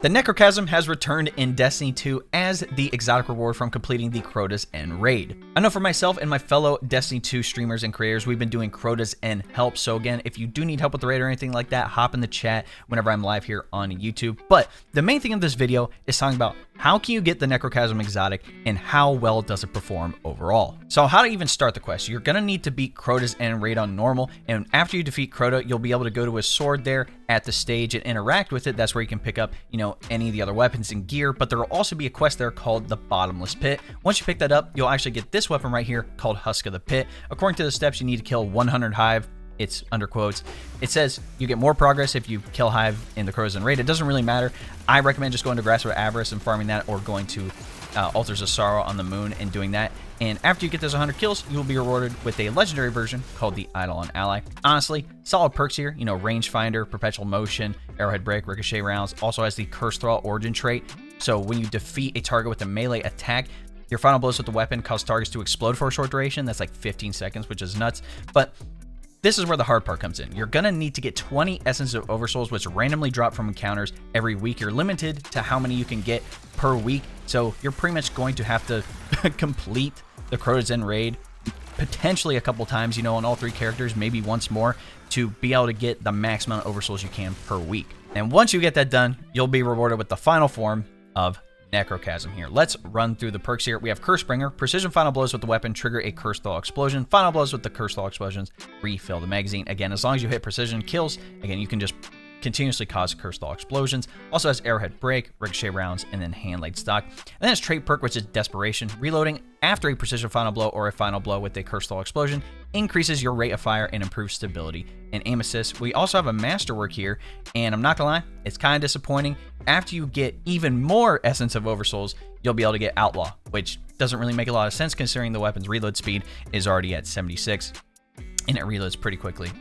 The Necrochasm has returned in Destiny 2 as the exotic reward from completing the Crota's End raid. I know for myself and my fellow Destiny 2 streamers and creators, we've been doing Crota's End help. So again, if you do need help with the raid or anything like that, hop in the chat whenever I'm live here on YouTube. But the main thing of this video is talking about how can you get the Necrochasm exotic and how well does it perform overall. So how to even start the quest? You're gonna need to beat Crota's End raid on normal, and after you defeat Crota, you'll be able to go to his sword there at the stage and interact with it. That's where you can pick up, any of the other weapons and gear, but there will also be a quest there called the Bottomless Pit. Once you pick that up, you'll actually get this weapon right here called Husk of the Pit. According to the steps, you need to kill 100 Hive. It's under quotes. It says you get more progress if you kill Hive in the Crota's End raid. It doesn't really matter. I recommend just going to Grasp of Avarice and farming that, or going to Altars of Sorrow on the moon and doing that. And after you get those 100 kills, you will be rewarded with a legendary version called the Eidolon Ally. Honestly, solid perks here. Rangefinder, Perpetual Motion, Arrowhead Break, Ricochet Rounds. Also has the Curse Thrall origin trait. So when you defeat a target with a melee attack, your final blows with the weapon cause targets to explode for a short duration. That's like 15 seconds, which is nuts. But this is where the hard part comes in. You're gonna need to get 20 Essence of Oversouls, which randomly drop from encounters every week. You're limited to how many you can get per week. So you're pretty much going to have to complete the Crota's End raid potentially a couple times, on all three characters, maybe once more, to be able to get the max amount of Oversouls you can per week. And once you get that done, you'll be rewarded with the final form of Necrochasm here. Let's run through the perks here. We have Cursebringer. Precision final blows with the weapon trigger a Curse Thrall explosion. Final blows with the Curse Thrall explosions refill the magazine. Again, as long as you hit precision kills, again, you can just continuously cause Curse Thrall explosions. Also has Arrowhead Break, Ricochet Rounds, and then Hand Laid Stock. And then it's trait perk, which is Desperation. Reloading after a precision final blow or a final blow with a Curse Thrall explosion increases your rate of fire and improves stability and aim assist. We also have a Masterwork here, and I'm not gonna lie, it's kind of disappointing. After you get even more Essence of Oversouls, you'll be able to get Outlaw, which doesn't really make a lot of sense considering the weapon's reload speed is already at 76. And it reloads pretty quickly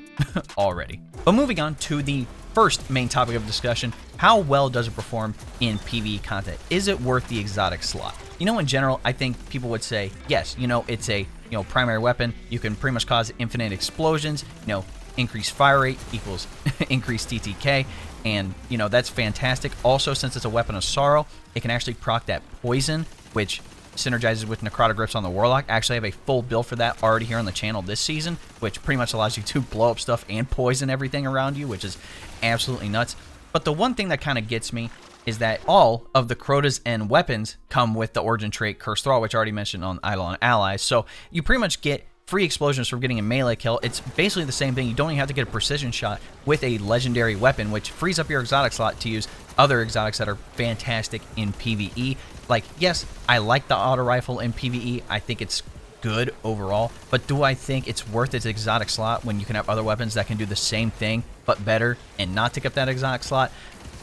already. But moving on to the first main topic of discussion, how well does it perform in PvE content? Is it worth the exotic slot? In general, I think people would say, yes, it's a, primary weapon. You can pretty much cause infinite explosions, increased fire rate equals increased TTK, and, that's fantastic. Also, since it's a weapon of sorrow, it can actually proc that poison, which synergizes with Necrotic Grips on the Warlock. I actually have a full build for that already here on the channel this season, which pretty much allows you to blow up stuff and poison everything around you, which is absolutely nuts. But the one thing that kind of gets me is that all of the Crota's End weapons come with the origin trait Curse Thrall, which I already mentioned on Eidolon Allies. So you pretty much get free explosions from getting a melee kill. It's basically the same thing. You don't even have to get a precision shot with a legendary weapon, which frees up your exotic slot to use other exotics that are fantastic in PvE. Like, yes, I like the auto rifle in PvE. I think it's good overall, but do I think it's worth its exotic slot when you can have other weapons that can do the same thing but better and not take up that exotic slot?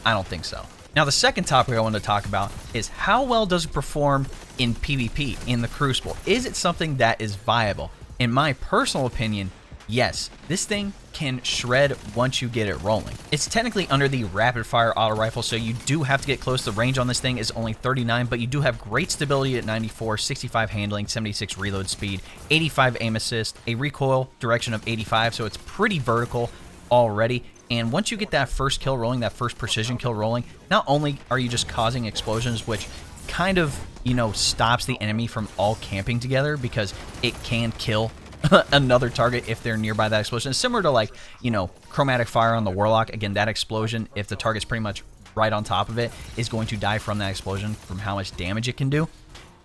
I don't think so. Now, the second topic I wanted to talk about is how well does it perform in PvP, in the Crucible? Is it something that is viable? In my personal opinion, yes. This thing can shred once you get it rolling. It's technically under the rapid fire auto rifle, so you do have to get close. The range on this thing is only 39, but you do have great stability at 94, 65 handling, 76 reload speed, 85 aim assist, a recoil direction of 85, so it's pretty vertical already. And once you get that first kill rolling, that first precision kill rolling, not only are you just causing explosions, which kind of, stops the enemy from all camping together because it can kill another target if they're nearby that explosion. It's similar to chromatic fire on the Warlock. Again, that explosion, if the target's pretty much right on top of it, is going to die from that explosion from how much damage it can do.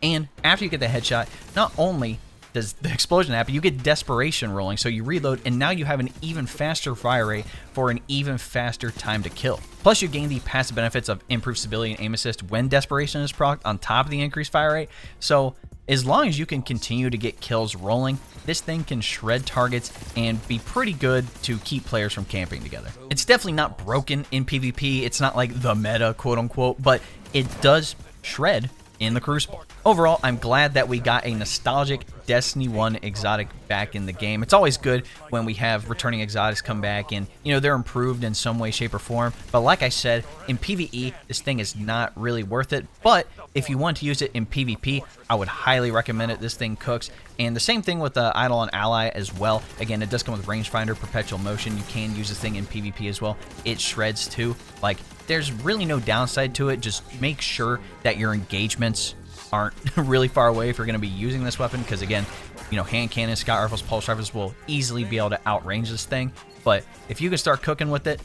And after you get the headshot, not only does the explosion happen, you get desperation rolling, so you reload, and now you have an even faster fire rate for an even faster time to kill. Plus, you gain the passive benefits of improved stability and aim assist when desperation is procced on top of the increased fire rate. So as long as you can continue to get kills rolling, this thing can shred targets and be pretty good to keep players from camping together. It's definitely not broken in PvP. It's not like the meta, quote unquote, but it does shred in the Crucible. Overall, I'm glad that we got a nostalgic Destiny 1 exotic back in the game. It's always good when we have returning exotics come back and, they're improved in some way, shape, or form. But like I said, in PvE, this thing is not really worth it. But if you want to use it in PvP, I would highly recommend it. This thing cooks. And the same thing with the Eidolon Ally as well. Again, it does come with Rangefinder, Perpetual Motion. You can use this thing in PvP as well. It shreds too. Like, there's really no downside to it. Just make sure that your engagements aren't really far away if you're going to be using this weapon, because again, you know, hand cannons, scout rifles, pulse rifles will easily be able to outrange this thing. But if you can start cooking with it,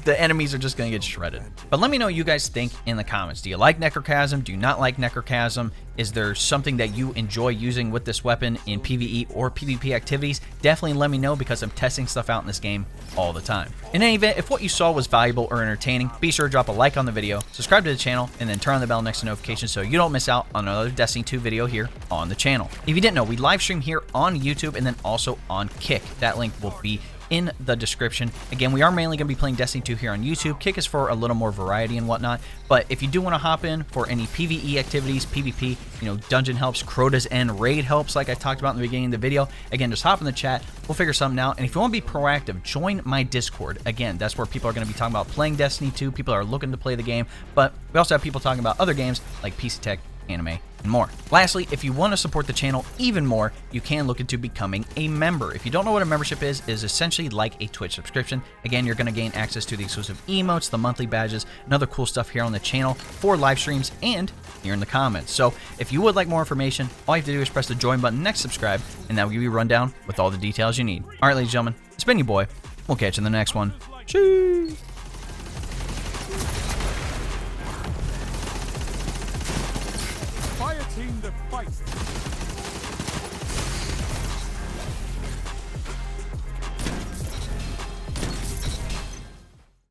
the enemies are just going to get shredded. But let me know what you guys think in the comments. Do you like Necrochasm? Do you not like Necrochasm? Is there something that you enjoy using with this weapon in PvE or PvP activities? Definitely let me know, because I'm testing stuff out in this game all the time. In any event, if what you saw was valuable or entertaining, be sure to drop a like on the video, subscribe to the channel, and then turn on the bell next to notifications so you don't miss out on another Destiny 2 video here on the channel. If you didn't know, we live stream here on YouTube and then also on Kick. That link will be in the description. Again, we are mainly going to be playing Destiny 2 here on YouTube. Kick is for a little more variety and whatnot, but if you do want to hop in for any PvE activities, PvP, you know, dungeon helps, Crotas, and raid helps like I talked about in the beginning of the video, again, just hop in the chat. We'll figure something out. And if you want to be proactive, join my Discord. Again, that's where people are going to be talking about playing Destiny 2. People are looking to play the game, but we also have people talking about other games like PC Tech, anime, and more. Lastly, if you want to support the channel even more, you can look into becoming a member. If you don't know what a membership is essentially like a Twitch subscription. Again, you're going to gain access to the exclusive emotes, the monthly badges, and other cool stuff here on the channel for live streams and here in the comments. So if you would like more information, all you have to do is press the join button next to subscribe, and that will give you a rundown with all the details you need. All right, ladies and gentlemen, it's been your boy. We'll catch you in the next one. Cheers! Fire team that fights.